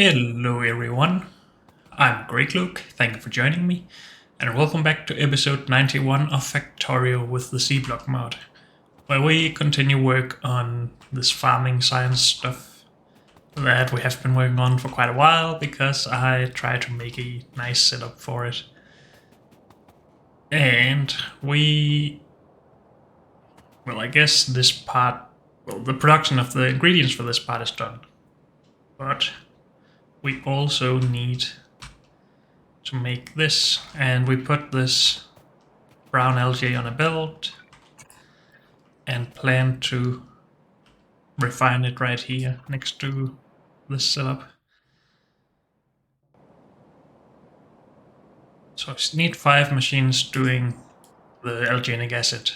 Hello everyone, I'm Greg Luke, thank you for joining me, and welcome back to episode 91 of Factorio with the C-Block mod, where we continue work on this farming science stuff that we have been working on for quite a while because I tried to make a nice setup for it. And I guess this part, the production of the ingredients for this part is done, but we also need to make this, and we put this brown algae on a belt and plan to refine it right here next to this setup. So I need 5 machines doing the alginic acid.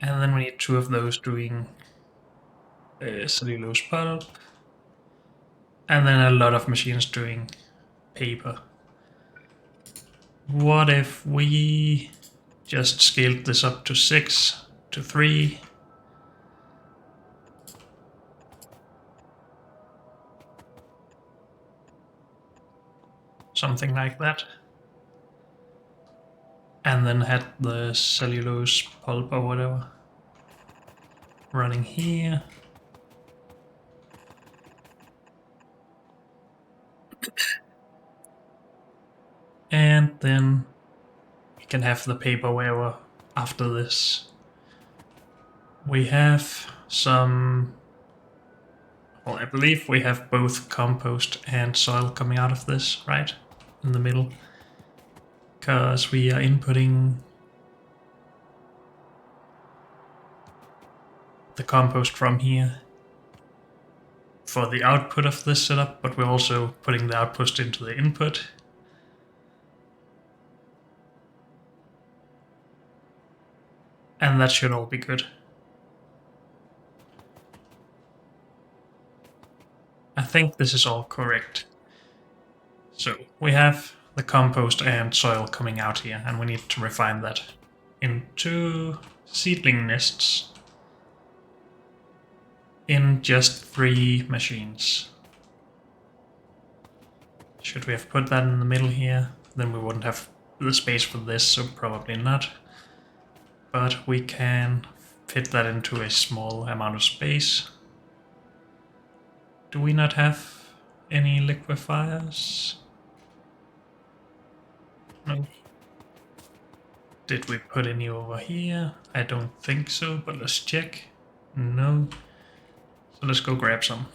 And then we need 2 of those doing cellulose pulp. And then a lot of machines doing paper. What if we just scaled this up to 6 to 3? Something like that. And then had the cellulose pulp or whatever running here. And then we can have the paper wherever after this. We have some, well, I believe we have both compost and soil coming out of this, right? In the middle. Because we are inputting the compost from here for the output of this setup, but we're also putting the output into the input. And that should all be good. I think this is all correct. So we have the compost and soil coming out here, and we need to refine that into seedling nests in just 3 machines. Should we have put that in the middle here? Then we wouldn't have the space for this, so probably not. But we can fit that into a small amount of space. Do we not have any liquefiers? No. Did we put any over here? I don't think so, but let's check. No. So let's go grab some.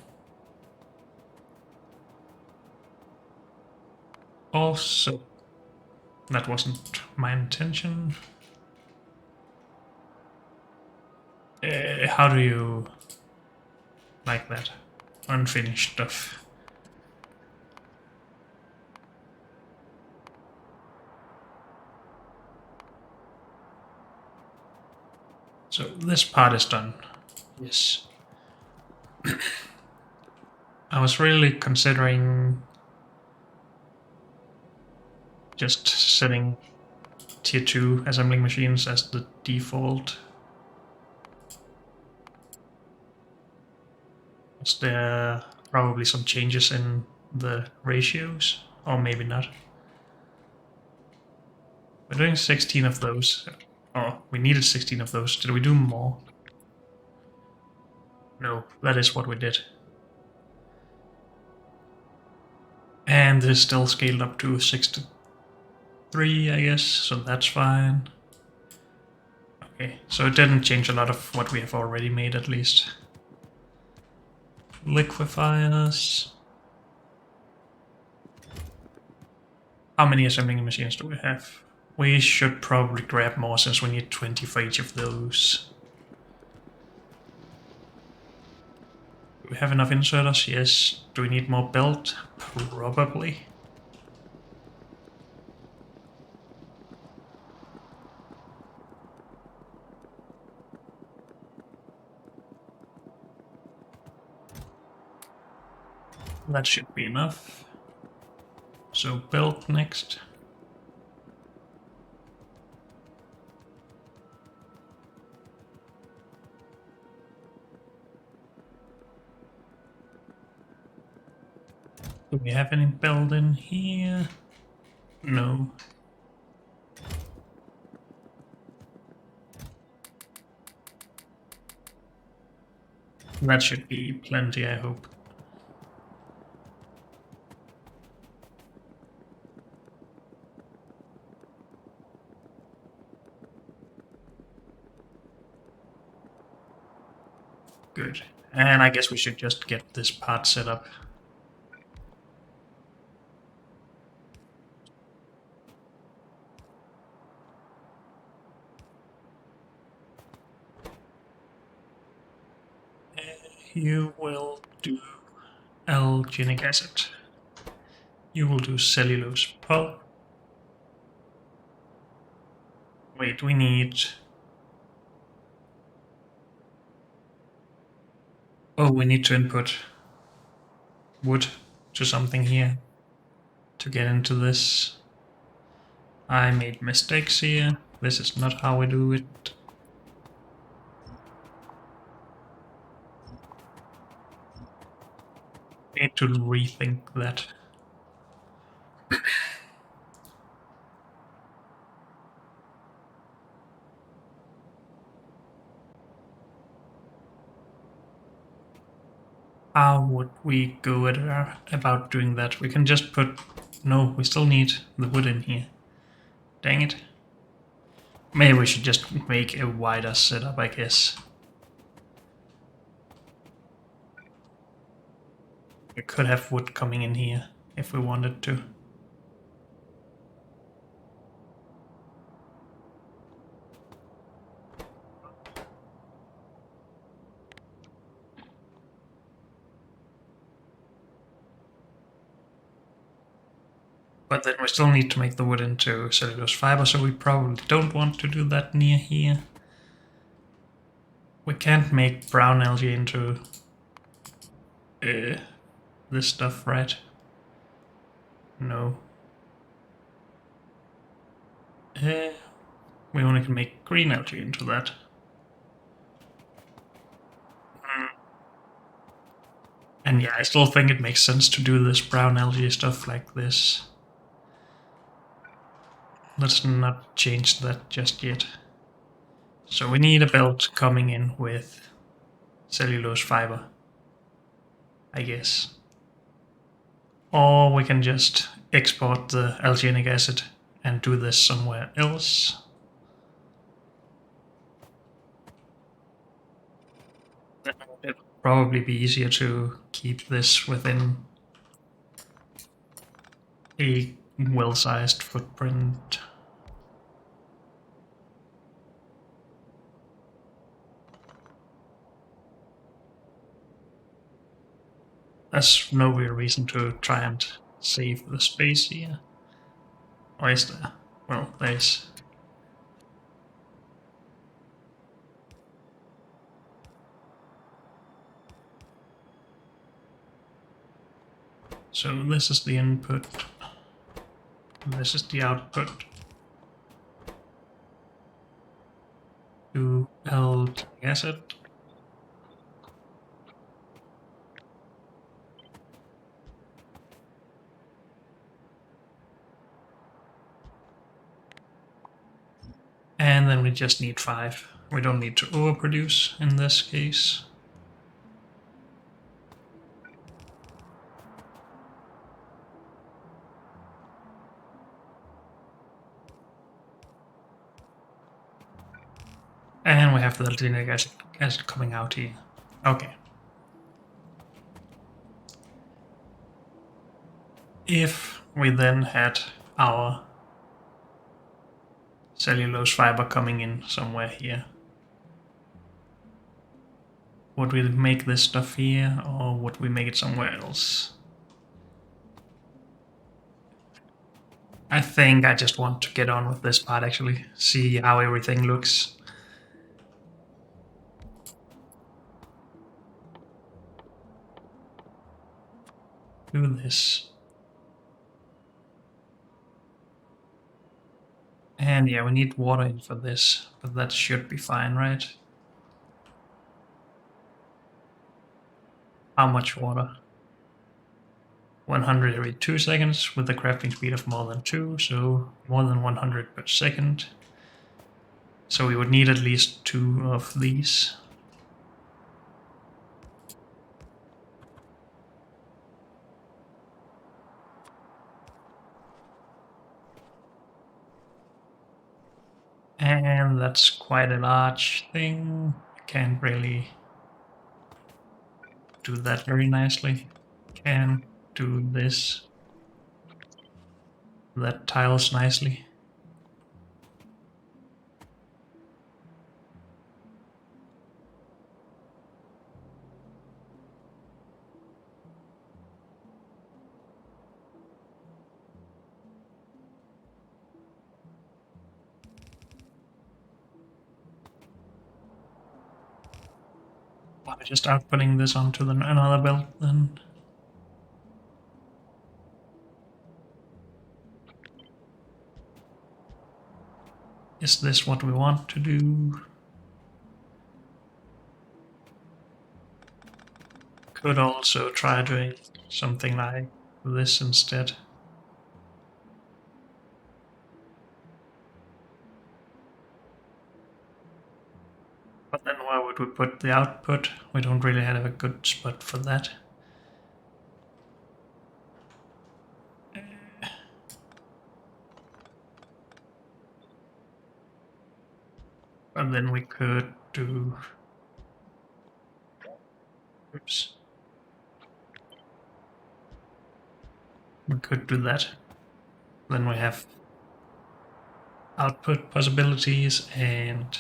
Also, that wasn't my intention. How do you like that? Unfinished stuff. So this part is done. Yes. I was really considering just setting tier 2 assembling machines as the default. Is there probably some changes in the ratios? Or maybe not. We're doing 16 of those. Oh, we needed 16 of those. Did we do more? No, that is what we did. And this is still scaled up to 6 to 3, I guess, so that's fine. Okay, so it didn't change a lot of what we have already made, at least. Liquefiers. How many assembling machines do we have? We should probably grab more since we need 20 for each of those. Do we have enough inserters? Yes. Do we need more belt? Probably. That should be enough. So belt next. Do we have any built in here? No. That should be plenty, I hope. Good. And I guess we should just get this part set up. You will do alginic acid. You will do cellulose pulp. Wait, we need... Oh, we need to input wood to something here to get into this. I made mistakes here. This is not how we do it. Need to rethink that. How would we go about doing that? We can just put... No, we still need the wood in here. Dang it. Maybe we should just make a wider setup, I guess. We could have wood coming in here if we wanted to. But then we still need to make the wood into cellulose fiber, so we probably don't want to do that near here. We can't make brown algae into this stuff, right? No. We only can make green algae into that. And yeah, I still think it makes sense to do this brown algae stuff like this. Let's not change that just yet. So we need a belt coming in with cellulose fiber, I guess. Or we can just export the alginic acid and do this somewhere else. Then it would probably be easier to keep this within a well-sized footprint. There's no real reason to try and save the space here. Or is there? Well, there's... So this is the input. This is the output. To alginic acid. And then we just need 5. We don't need to overproduce in this case. And we have the alginic acid coming out here. Okay. If we then had our cellulose fiber coming in somewhere here, would we make this stuff here or would we make it somewhere else? I think I just want to get on with this part actually, see how everything looks. Do this. And yeah, we need water in for this, but that should be fine, right? How much water? 100 every 2 seconds with a crafting speed of more than 2, so more than 100 per second. So we would need at least 2 of these. And that's quite a large thing. I can't really do that very nicely. Can do this. That tiles nicely. Why just outputting this onto another belt then? Is this what we want to do? Could also try doing something like this instead. But then where would we put the output? We don't really have a good spot for that. But then we could do... Oops. We could do that. Then we have output possibilities and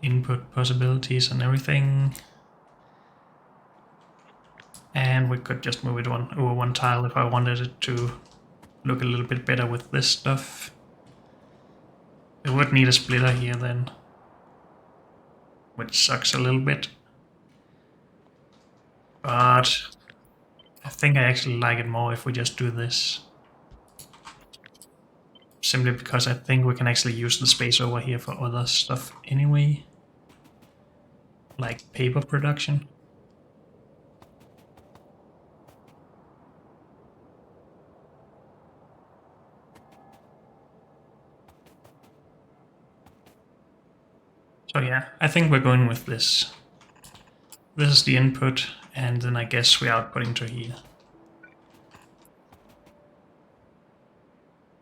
input possibilities and everything. And we could just move it over one tile if I wanted it to look a little bit better with this stuff. It would need a splitter here then, which sucks a little bit. But I think I actually like it more if we just do this. Simply because I think we can actually use the space over here for other stuff anyway. Like paper production. So yeah, I think we're going with this. This is the input, and then I guess we're outputting to here.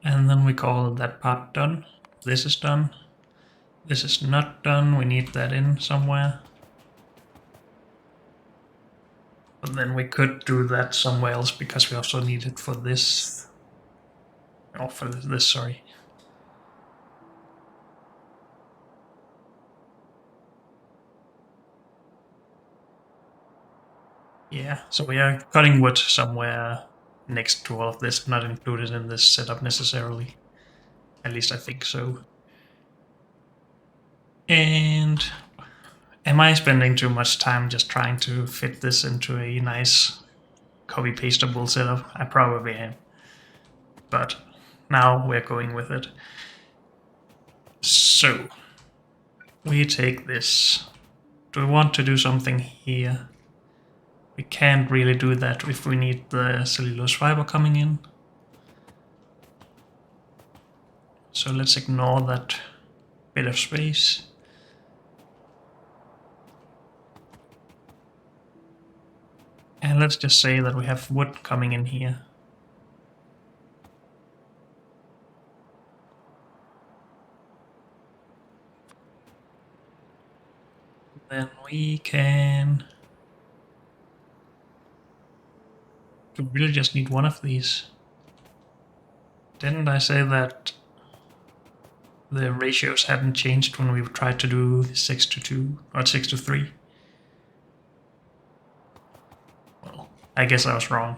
And then we call that part done. This is done. This is not done, we need that in somewhere. But then we could do that somewhere else because we also need it for this. Oh, for this, sorry. Yeah, so we are cutting wood somewhere next to all of this, not included in this setup necessarily. At least I think so. And am I spending too much time just trying to fit this into a nice copy-pastable setup? I probably am. But now we're going with it. So, we take this. Do we want to do something here? We can't really do that if we need the cellulose fiber coming in. So let's ignore that bit of space. And let's just say that we have wood coming in here. Then we can... We really just need one of these. Didn't I say that the ratios hadn't changed when we tried to do 6 to 2 or 6 to 3? Well, I guess I was wrong.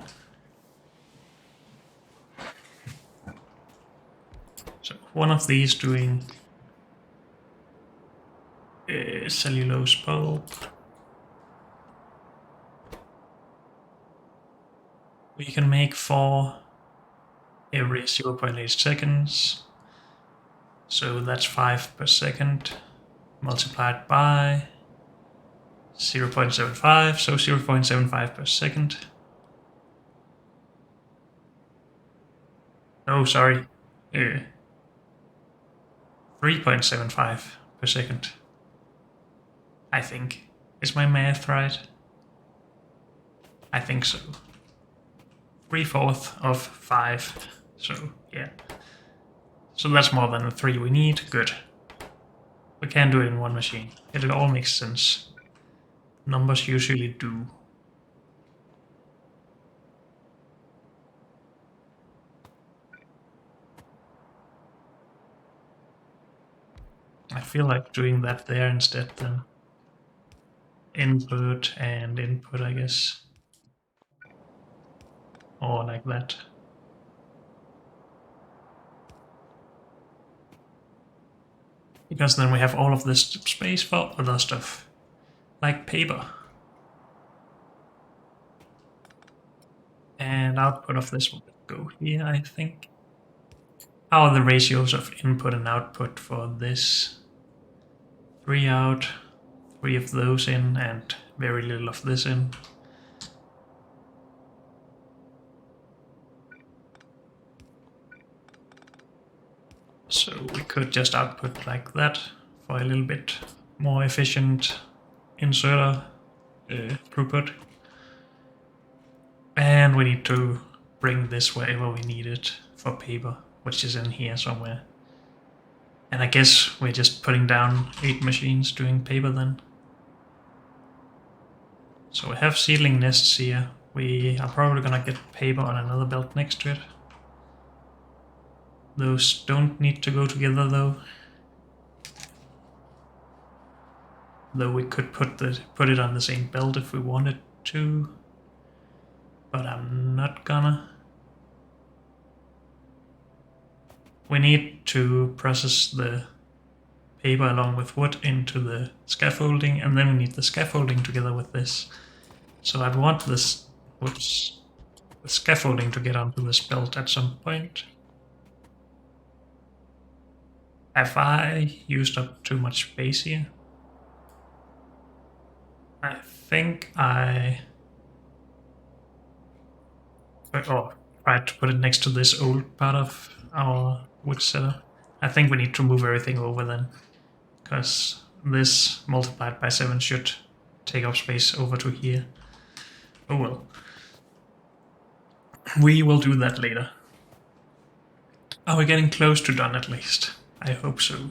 So one of these doing cellulose pulp. We can make 4 every 0.8 seconds. So that's 5 per second multiplied by 0.75, so 0.75 per second. Oh, sorry. 3.75 per second. I think. Is my math right? I think so. 3/4 of 5. So, yeah. So that's more than the 3 we need. Good. We can do it in one machine. It all makes sense. Numbers usually do. I feel like doing that there instead then. Input and input, I guess. Or like that. Because then we have all of this space for other stuff. Like paper. And output of this will go here, I think. How are the ratios of input and output for this? 3 out, 3 of those in, and very little of this in. So we could just output like that for a little bit more efficient inserter throughput. And we need to bring this wherever we need it for paper, which is in here somewhere. And I guess we're just putting down 8 machines doing paper then. So we have seedling nests here. We are probably gonna get paper on another belt next to it. Those don't need to go together though. Though we could put it on the same belt if we wanted to. But I'm not gonna. We need to process the paper along with wood into the scaffolding, and then we need the scaffolding together with this. So I'd want this the scaffolding to get onto this belt at some point. Have I used up too much space here? I think I tried to put it next to this old part of our wood setup. I think we need to move everything over then, because this multiplied by 7 should take up space over to here. Oh well. We will do that later. Are we getting close to done at least? I hope so.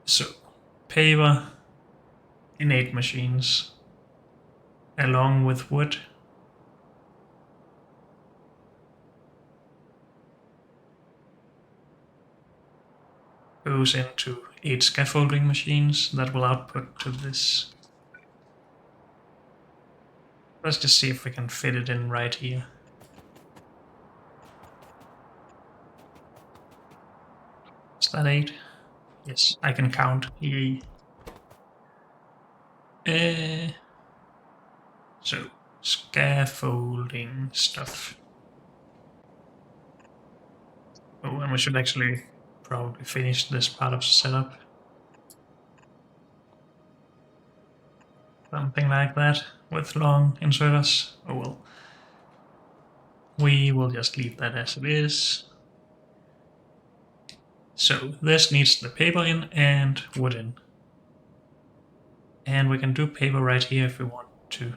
So, paper in 8 machines, along with wood. Goes into 8 scaffolding machines that will output to this. Let's just see if we can fit it in right here. Is that 8? Yes, I can count. Yay. So, scaffolding stuff. Oh, and we should actually probably finish this part of setup. Something like that, with long inserters. Oh well. We will just leave that as it is. So this needs the paper in and wood in. And we can do paper right here if we want to.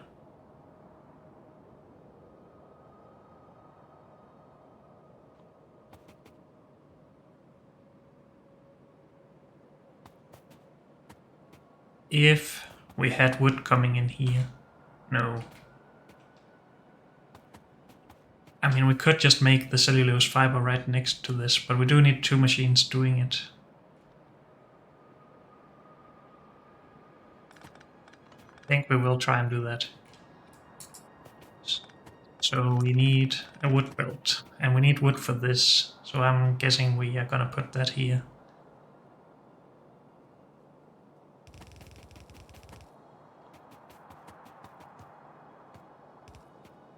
If we had wood coming in here. No. I mean, we could just make the cellulose fiber right next to this, but we do need 2 machines doing it. I think we will try and do that. So we need a wood belt, and we need wood for this, so I'm guessing we are gonna put that here.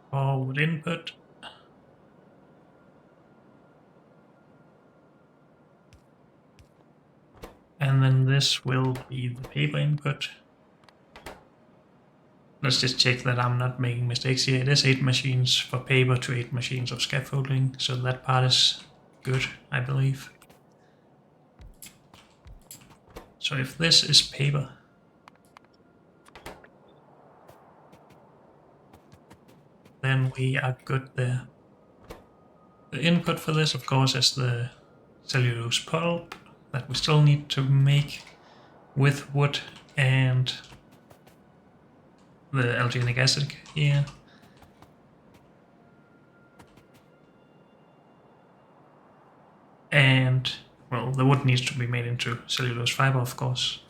Forward input. And then this will be the paper input. let's just check that I'm not making mistakes here. It is 8 machines for paper to 8 machines of scaffolding, so that part is good, I believe. So if this is paper, then we are good there. The input for this, of course, is the cellulose pulp that we still need to make with wood and the alginic acid here. And, well, the wood needs to be made into cellulose fiber, of course.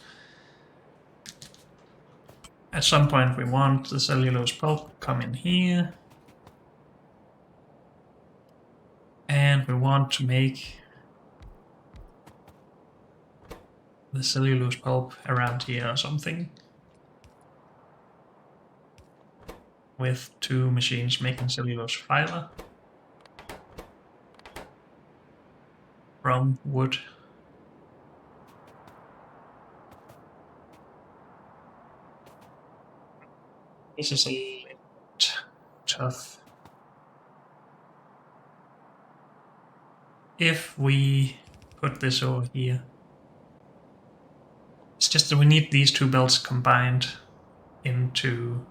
At some point we want the cellulose pulp come in here. And we want to make the cellulose pulp around here or something. With 2 machines making cellulose fiber from wood. This is a bit tough. If we put this over here, it's just that we need these 2 belts combined into...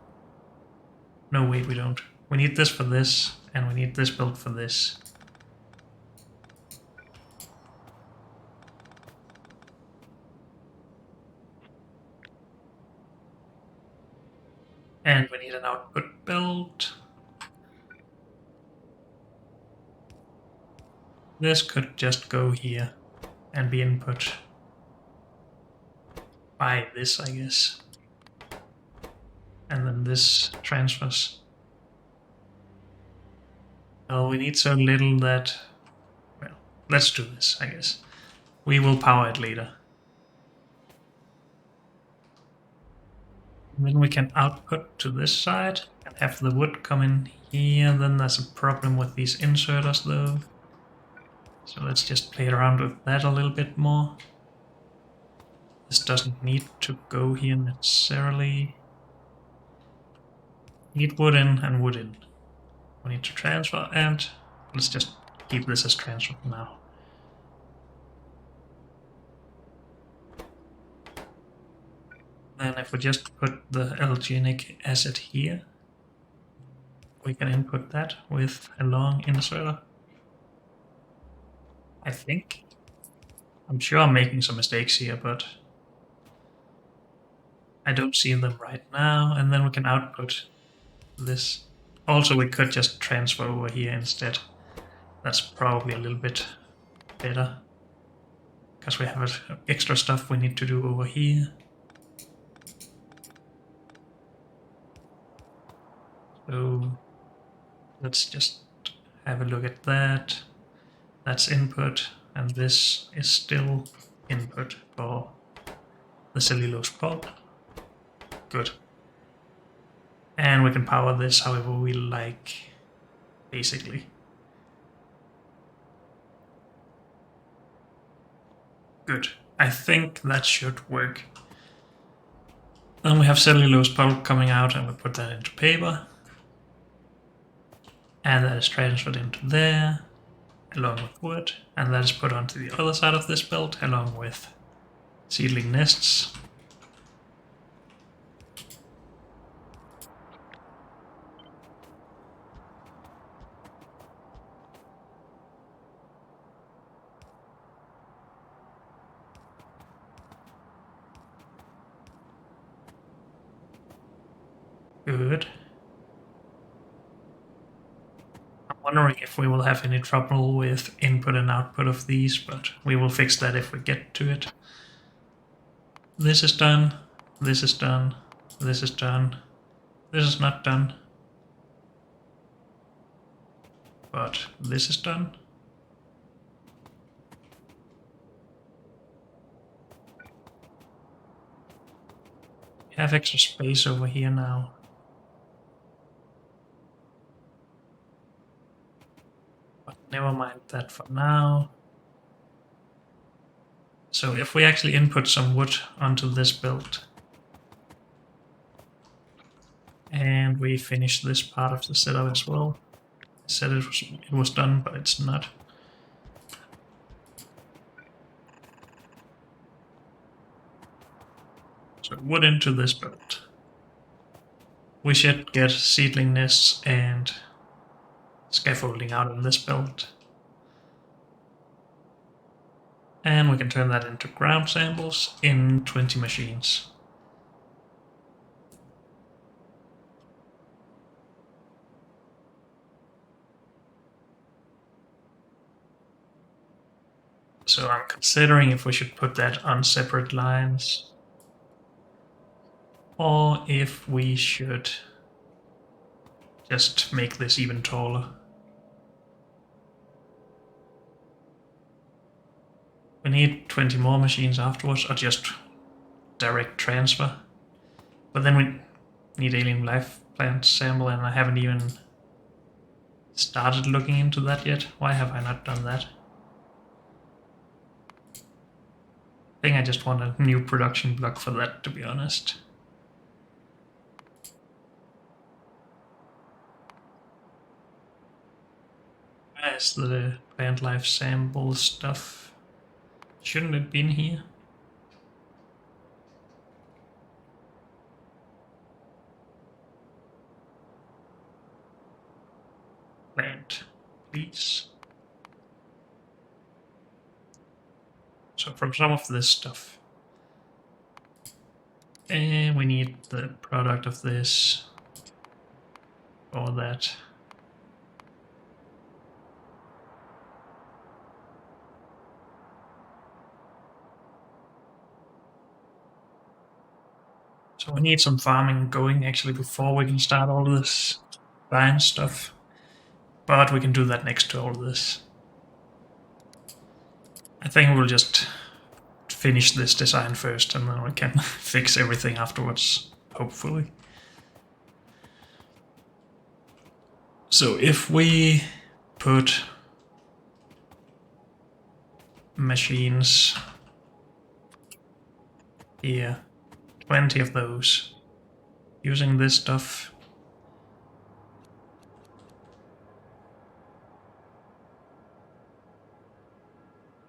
No, wait, we don't. We need this for this, and we need this belt for this. And we need an output belt. This could just go here and be input by this, I guess. And then this transfers. Well, we need so little that... Well, let's do this, I guess. We will power it later. And then we can output to this side and have the wood come in here. Then there's a problem with these inserters, though. So let's just play around with that a little bit more. This doesn't need to go here necessarily. Need wood in and wood in. We need to transfer, and let's just keep this as transfer for now. Then if we just put the alginic acid here, we can input that with a long inserter. I think. I'm sure I'm making some mistakes here, but I don't see them right now. And then we can output this. Also, we could just transfer over here instead. That's probably a little bit better, because we have extra stuff we need to do over here. So let's just have a look at that. That's input, and this is still input for the cellulose pulp. Good. And we can power this however we like, basically. Good. I think that should work. Then we have cellulose pulp coming out, and we put that into paper. And that is transferred into there, along with wood. And that is put onto the other side of this belt, along with seedling nests. Good. I'm wondering if we will have any trouble with input and output of these, but we will fix that if we get to it. This is done, this is done, this is done, this is not done. But this is done. We have extra space over here now. But never mind that for now. So if we actually input some wood onto this build, And we finished this part of the setup as well. I said it was done, but it's not. So wood into this belt. We should get seedling nests and scaffolding out in this belt. And we can turn that into ground samples in 20 machines. So I'm considering if we should put that on separate lines, or if we should just make this even taller. We need 20 more machines afterwards, or just direct transfer. But then we need alien life plant sample, and I haven't even started looking into that yet. Why have I not done that? I think I just want a new production block for that, to be honest. Where's the plant life sample stuff? Shouldn't it be in here? Plant, please. So from some of this stuff. And we need the product of this or that. So we need some farming going actually before we can start all this science stuff. But we can do that next to all this. I think we'll just finish this design first and then we can fix everything afterwards, hopefully. So if we put machines here, 20 of those, using this stuff,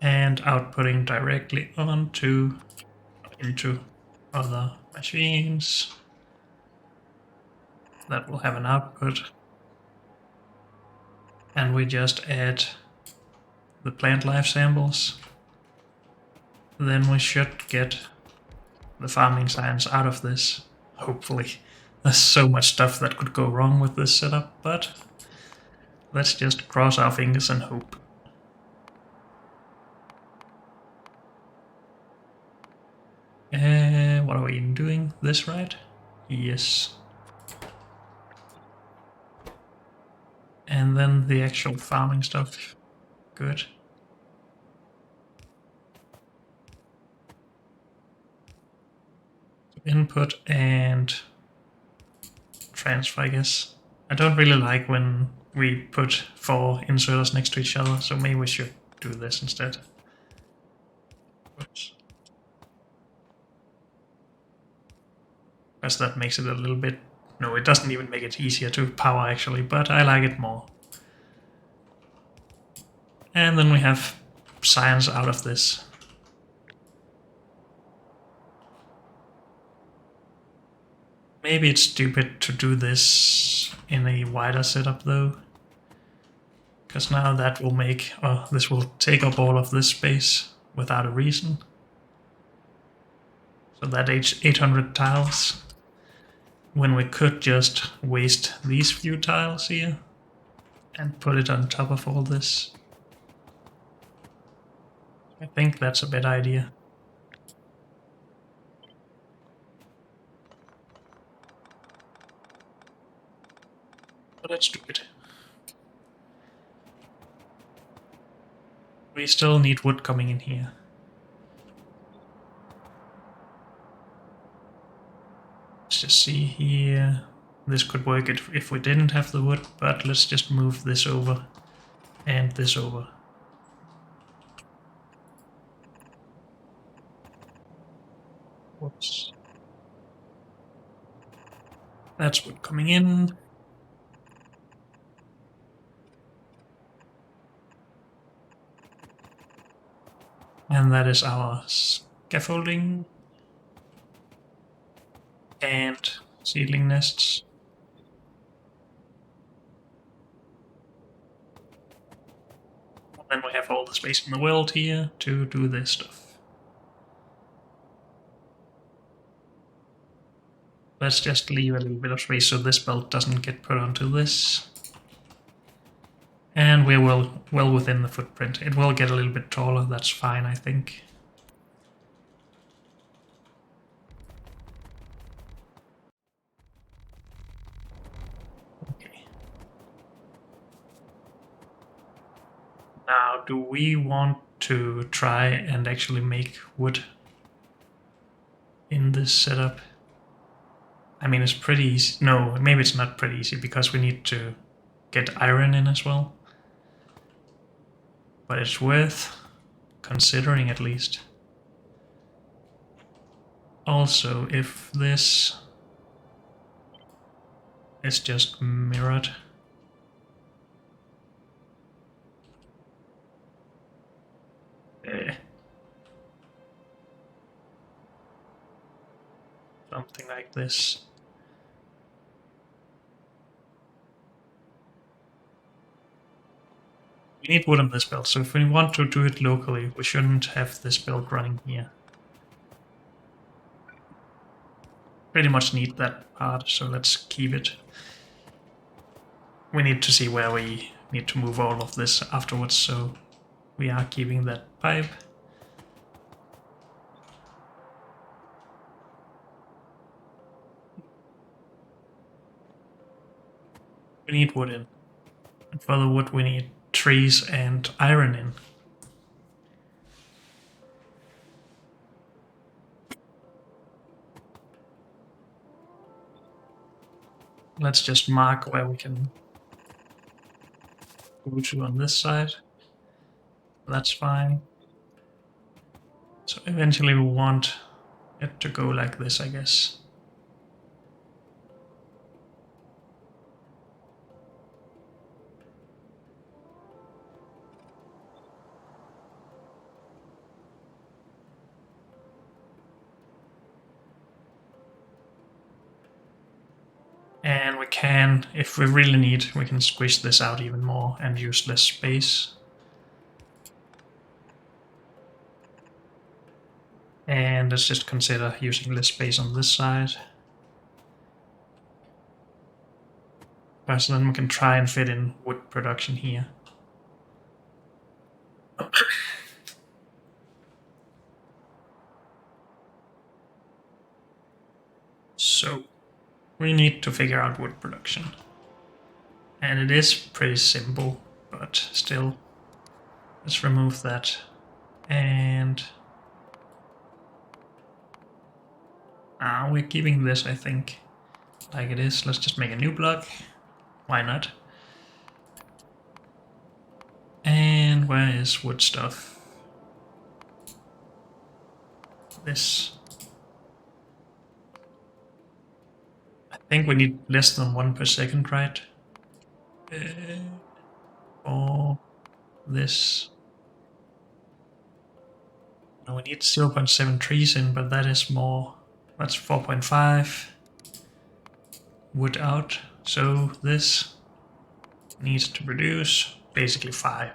and outputting directly into other machines, that will have an output. And we just add the plant life samples. Then we should get the farming science out of this, hopefully. There's so much stuff that could go wrong with this setup, but let's just cross our fingers and hope. What are we even doing? This right? Yes. And then the actual farming stuff. Good. Input and transfer, I guess. I don't really like when we put 4 inserters next to each other, so maybe we should do this instead. Oops. Because that makes it a little bit... No, it doesn't even make it easier to power actually, but I like it more. And then we have science out of this. Maybe it's stupid to do this in a wider setup though. Because now that will make... this will take up all of this space without a reason. So that 800 tiles. When we could just waste these few tiles here and put it on top of all this. I think that's a better idea. But let's do it. We still need wood coming in here. Let's just see here. This could work if we didn't have the wood, but let's just move this over and this over. Whoops. That's wood coming in. And that is our scaffolding and seedling nests. And then we have all the space in the world here to do this stuff. Let's just leave a little bit of space so this belt doesn't get put onto this. And we're well within the footprint. It will get a little bit taller, that's fine, I think. Okay. Now, do we want to try and actually make wood in this setup? I mean, it's pretty easy. No, maybe it's not pretty easy because we need to get iron in as well. But it's worth considering at least. Also, if this is just mirrored, something like this. We need wood on this build, so if we want to do it locally, we shouldn't have this build running here. Pretty much need that part, so let's keep it. We need to see where we need to move all of this afterwards, so we are keeping that pipe. We need wood in. And for the wood we need trees and iron in. Let's just mark where we can go to on this side. That's fine. So eventually we want it to go like this, I guess. And we can, if we really need, we can squish this out even more and use less space. And let's just consider using less space on this side. Because then we can try and fit in wood production here. So we need to figure out wood production. And it is pretty simple, but still. Let's remove that. And we're keeping this, I think, like it is. Let's just make a new block. Why not? And where is wood stuff? This. I think we need less than 1 per second, right? Or this. No, we need 0.7 trees in, but that is more. That's 4.5 wood out. So this needs to produce basically 5.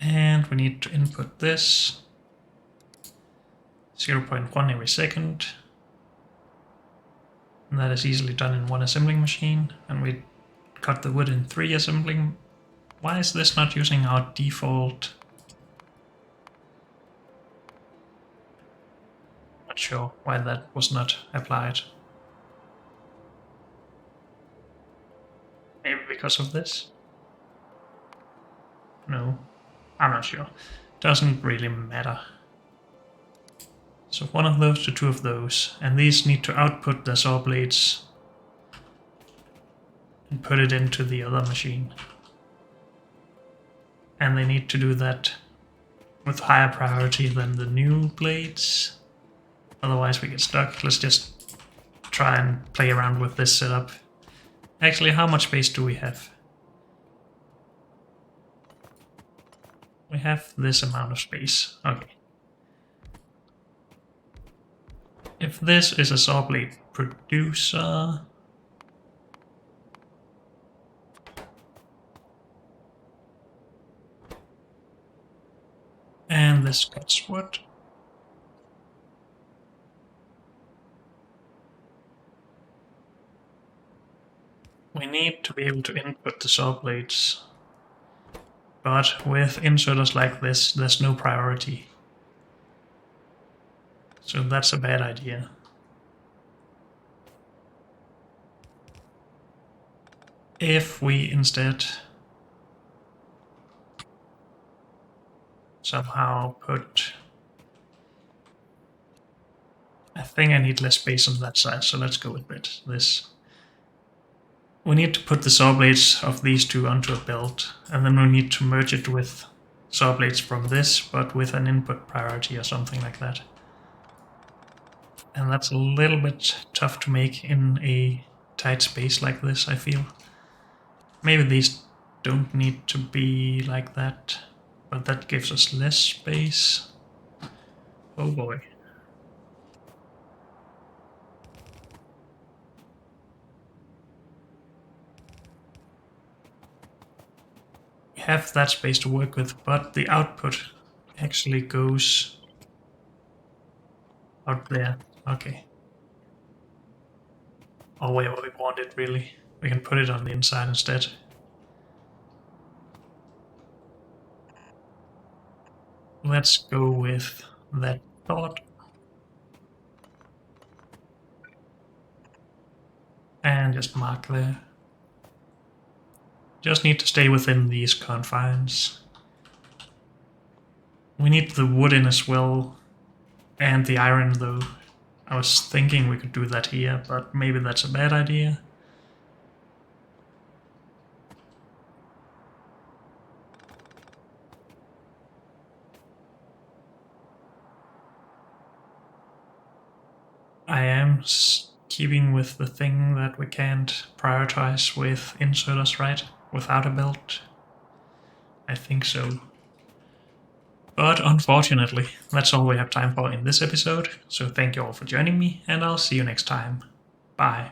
And we need to input this 0.1 every second. And that is easily done in 1 assembling machine. And we cut the wood in 3 assembling. Why is this not using our default? Not sure why that was not applied. Maybe because of this? No, I'm not sure. Doesn't really matter. So 1 of those to 2 of those, and these need to output the saw blades and put it into the other machine. And they need to do that with higher priority than the new blades. Otherwise we get stuck. Let's just try and play around with this setup. Actually, how much space do we have? We have this amount of space. Okay. If this is a saw blade producer... and this cuts wood. We need to be able to input the saw blades. But with inserters like this, there's no priority. So that's a bad idea. If we instead somehow put... I think I need less space on that side, so let's go with this. We need to put the saw blades of these two onto a belt, and then we need to merge it with saw blades from this, but with an input priority or something like that. And that's a little bit tough to make in a tight space like this, I feel. Maybe these don't need to be like that, but that gives us less space. Oh boy. We have that space to work with, but the output actually goes out there. Okay. Oh, where we want it, really. We can put it on the inside instead. Let's go with that thought. And just mark there. Just need to stay within these confines. We need the wood in as well, and the iron though. I was thinking we could do that here, but maybe that's a bad idea. I am keeping with the thing that we can't prioritize with inserters, right? Without a belt. I think so. But unfortunately, that's all we have time for in this episode, so thank you all for joining me, and I'll see you next time. Bye.